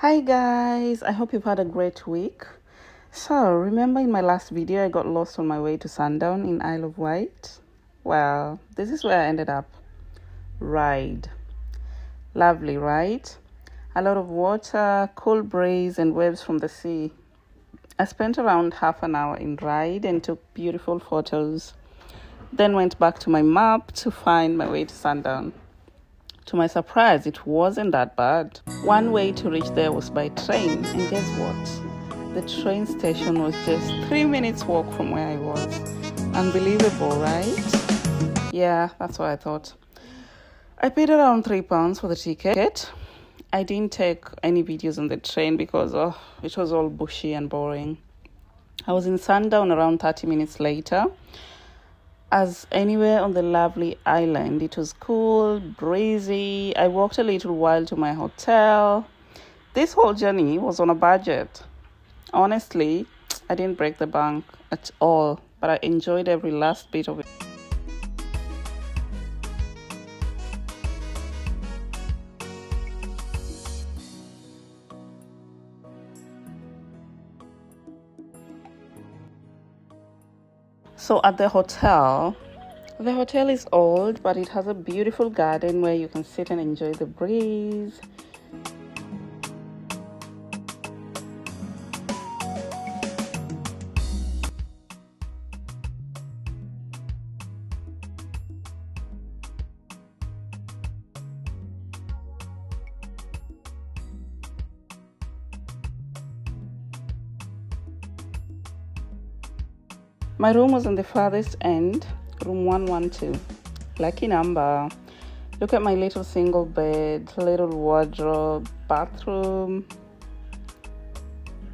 Hi guys, I hope you've had a great week. So, remember in my last video I got lost on my way to Sundown in Isle of Wight? Well, this is where I ended up. Ride. Lovely, right? A lot of water, cool breeze and waves from the sea. I spent around half an hour in Ride and took beautiful photos. Then went back to my map to find my way to Sundown. To my surprise, it wasn't that bad. One way to reach there was by train, and guess what? The train station was just 3 minutes walk from where I was. Unbelievable, right? Yeah, that's what I thought. I paid around £3 for the ticket. I didn't take any videos on the train because it was all bushy and boring. I was in Sundown around 30 minutes later. As anywhere on the lovely island, it was cool, breezy. I walked a little while to my hotel. This whole journey was on a budget. Honestly, I didn't break the bank at all, but I enjoyed every last bit of it. So at the hotel is old, but it has a beautiful garden where you can sit and enjoy the breeze. My room was on the farthest end, room 112. Lucky number. Look at my little single bed, little wardrobe, bathroom.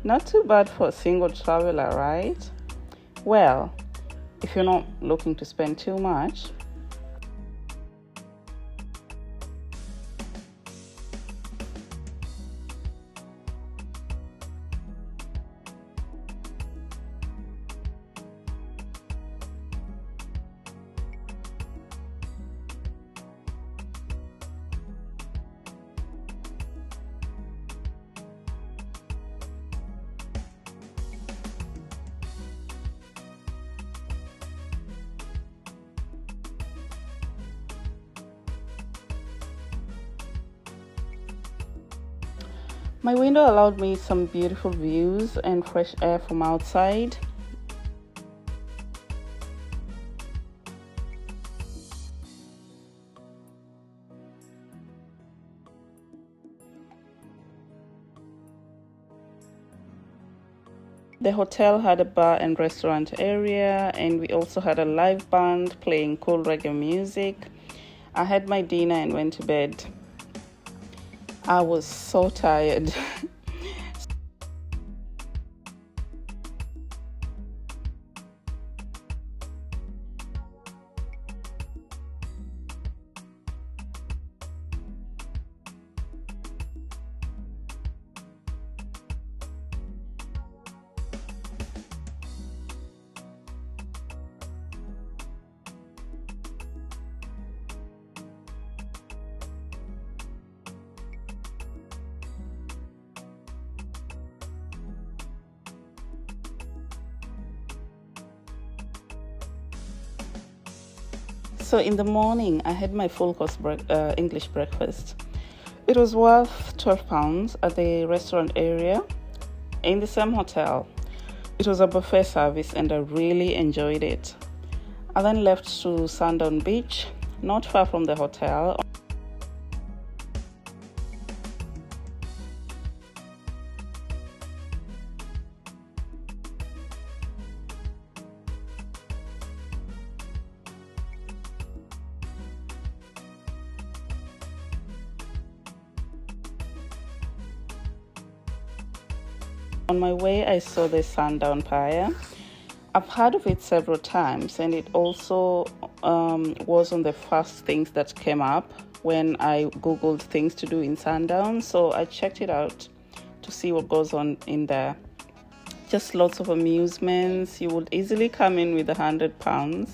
Not too bad for a single traveler, right? Well, if you're not looking to spend too much. My window allowed me some beautiful views and fresh air from outside. The hotel had a bar and restaurant area, and we also had a live band playing cool reggae music. I had my dinner and went to bed. I was so tired. So in the morning, I had my full course English breakfast. It was worth £12 at the restaurant area in the same hotel. It was a buffet service and I really enjoyed it. I then left to Sundown Beach, not far from the hotel. On my way, I saw the Sundown Pier. I've heard of it several times, and it also was on the first things that came up when I googled things to do in Sundown. So I checked it out to see what goes on in there. Just lots of amusements. You would easily come in with £100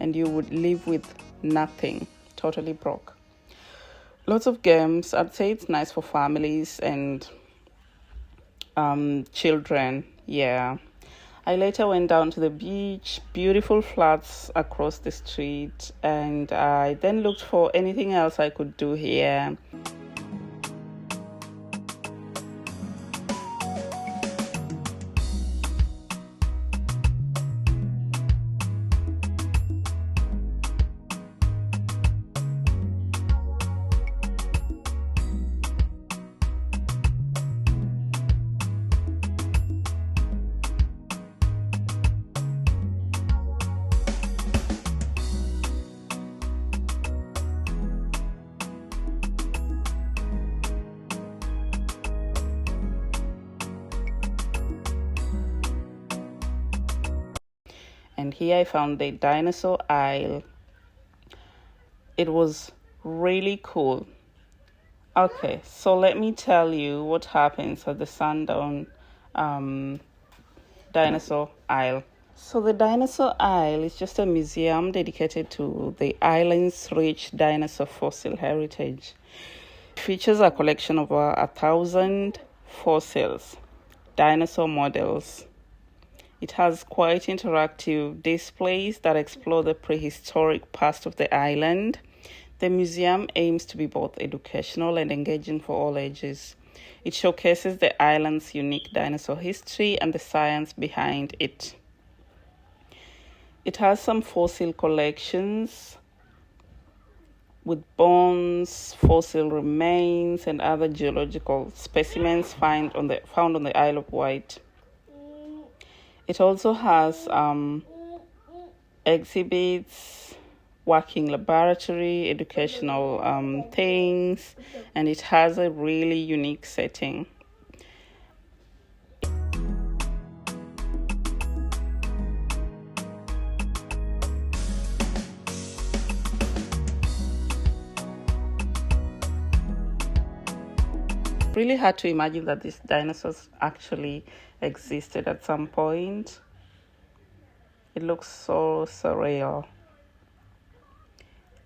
and you would leave with nothing, totally broke. Lots of games. I'd say it's nice for families and children. Yeah. I later went down to the beach, beautiful flats across the street, and I then looked for anything else I could do here. And here I found the dinosaur aisle. It was really cool. Okay, so let me tell you what happens at the Sundown dinosaur aisle. So the dinosaur aisle is just a museum dedicated to the island's rich dinosaur fossil heritage. It features a collection of over 1,000 fossils, dinosaur models. It has quite interactive displays that explore the prehistoric past of the island. The museum aims to be both educational and engaging for all ages. It showcases the island's unique dinosaur history and the science behind it. It has some fossil collections with bones, fossil remains, and other geological specimens found on the Isle of Wight. It also has exhibits, working laboratory, educational things, and it has a really unique setting. Really hard to imagine that these dinosaurs actually existed at some point. It looks so surreal.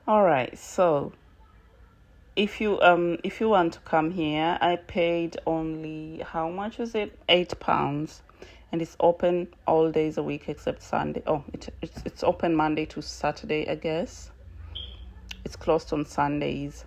All right, so if you want to come here, I paid only, how much was it? £8, and it's open all days a week except Sunday. Oh, it's open Monday to Saturday, I guess. It's closed on Sundays.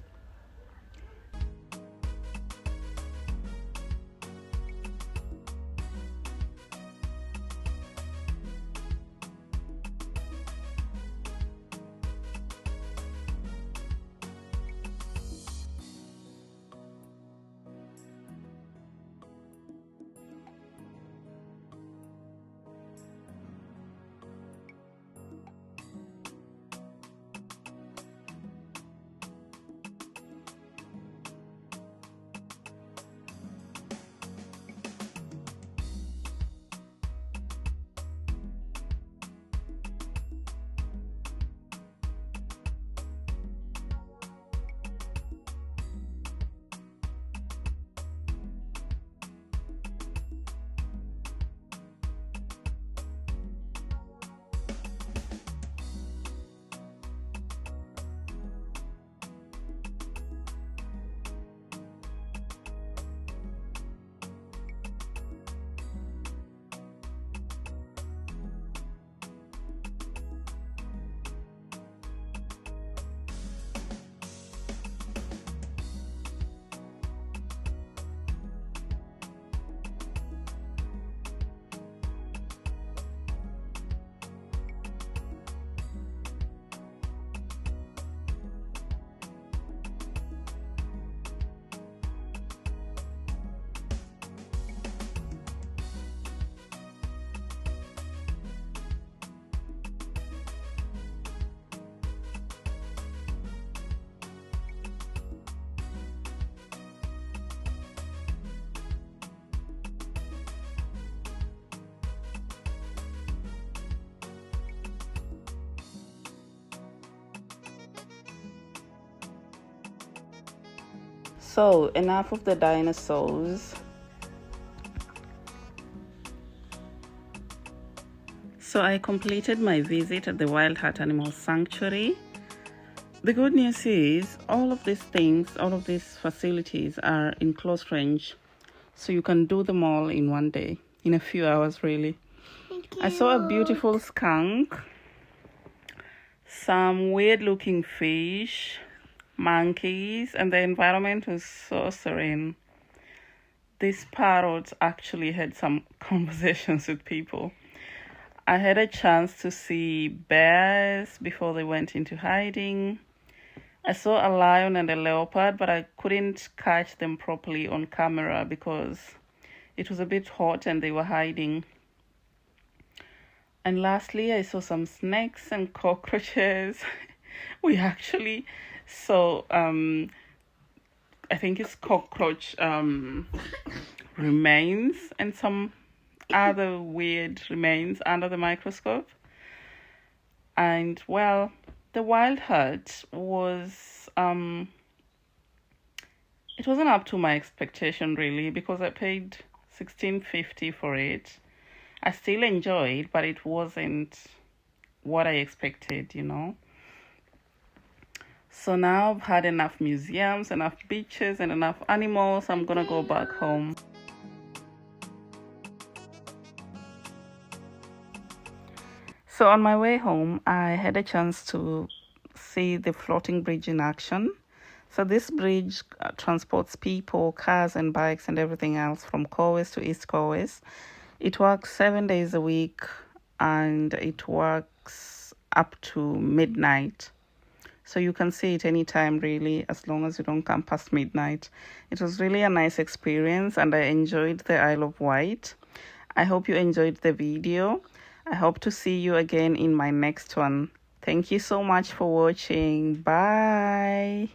So enough of the dinosaurs. So I completed my visit at the Wild Heart Animal Sanctuary. The good news is all of these facilities are in close range So you can do them all in one day, in a few hours really. I saw a beautiful skunk, some weird looking fish, monkeys, and the environment was so serene. These parrots actually had some conversations with people. I had a chance to see bears before they went into hiding. I saw a lion and a leopard, but I couldn't catch them properly on camera because it was a bit hot and they were hiding. And lastly, I saw some snakes and cockroaches. We actually saw, I think it's cockroach remains and some other weird remains under the microscope. And well, the wild hut was, it wasn't up to my expectation really, because I paid $16.50 for it. I still enjoyed, but it wasn't what I expected, you know. So now I've had enough museums, enough beaches, and enough animals. I'm gonna go back home. So on my way home, I had a chance to see the floating bridge in action. So this bridge transports people, cars and bikes and everything else from Cowes to East Cowes. It works 7 days a week and it works up to midnight. So you can see it anytime really, as long as you don't come past midnight. It was really a nice experience and I enjoyed the Isle of Wight. I hope you enjoyed the video. I hope to see you again in my next one. Thank you so much for watching. Bye.